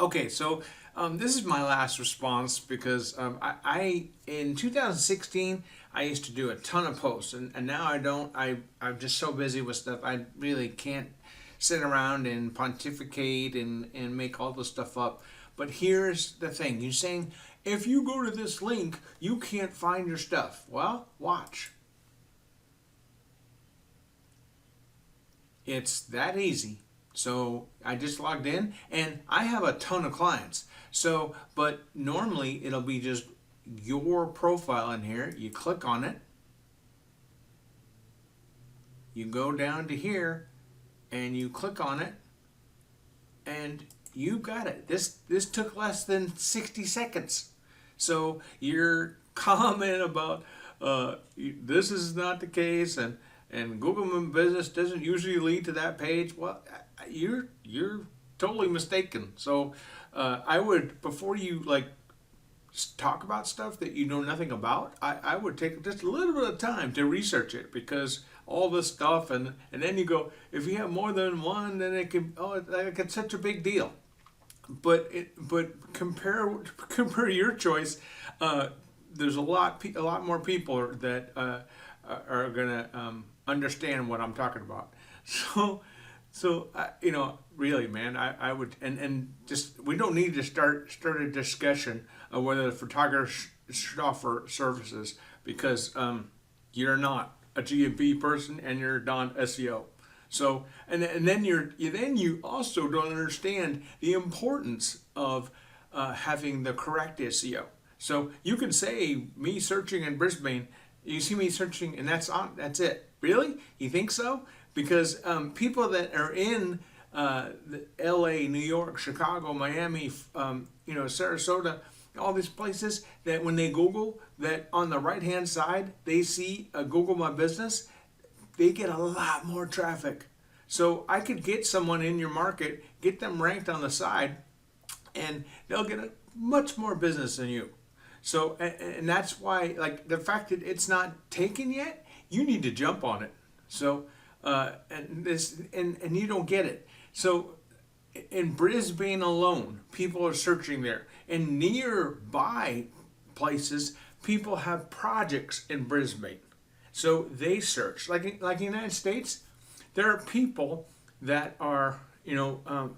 Okay, so this is my last response because I in 2016 I used to do a ton of posts, and now I don't. I'm just so busy with stuff. I really can't sit around and pontificate and make all this stuff up. But here's the thing: you're saying if you go to this link, you can't find your stuff. Well, watch. It's that easy. So I just logged in and I have a ton of clients. So, but normally it'll be just your profile in here. You click on it, you go down to here and you click on it and you got it. This took less than 60 seconds. So your comment about this is not the case and Google My Business doesn't usually lead to that page. Well, you're totally mistaken. So I would, before you like talk about stuff that you know nothing about, I would take just a little bit of time to research it, because all this stuff and then you go, if you have more than one, then it can, oh, like it's such a big deal. But compare your choice. There's a lot more people that are gonna understand what I'm talking about. So really, man, I would, and just, we don't need to start a discussion of whether the photographer should offer services, because you're not a GMP person and you're not SEO. So and then you also don't understand the importance of having the correct SEO. So you can say me searching in Brisbane, you see me searching, and that's it. Really? You think so? Because people that are in LA, New York, Chicago, Miami, Sarasota, all these places, that when they Google, that on the right hand side they see a Google My Business, they get a lot more traffic. So I could get someone in your market, get them ranked on the side, and they'll get a much more business than you. So, and that's why, like, the fact that it's not taken yet, you need to jump on it. So, and you don't get it. So, in Brisbane alone, people are searching there. In nearby places, people have projects in Brisbane, so they search. Like in the United States, there are people that are, San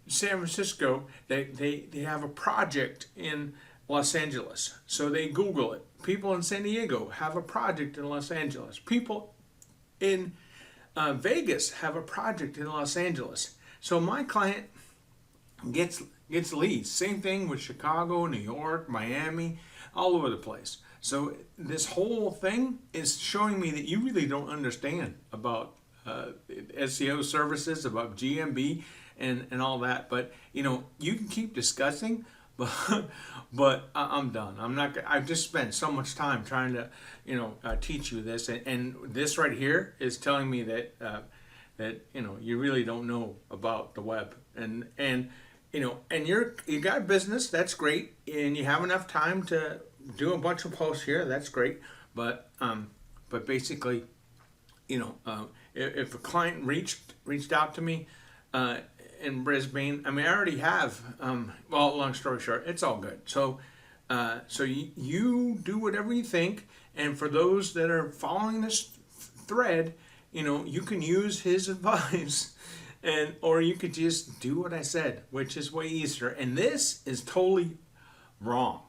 Francisco. They have a project in Los Angeles, so they Google it. People in San Diego have a project in Los Angeles. People in Vegas have a project in Los Angeles. So my client gets leads. Same thing with Chicago, New York, Miami, all over the place. So this whole thing is showing me that you really don't understand about SEO services, about GMB and all that. But you can keep discussing, but I'm done. I'm not. I've just spent so much time trying to teach you this, and this right here is telling me that you really don't know about the web, and you got a business. That's great, and you have enough time to do a bunch of posts here. That's great, but basically, if a client reached out to me in Brisbane, I mean, I already have. Well, long story short, it's all good. So you do whatever you think, and for those that are following this thread, you can use his advice, or you could just do what I said, which is way easier. And this is totally wrong.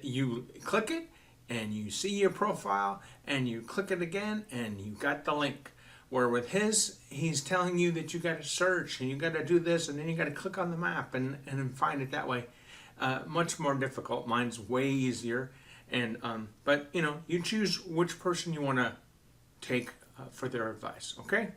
You click it, and you see your profile, and you click it again, and you got the link. Where with his, he's telling you that you got to search, and you got to do this, and then you got to click on the map and find it that way. Much more difficult. Mine's way easier. And but you choose which person you want to take for their advice. Okay.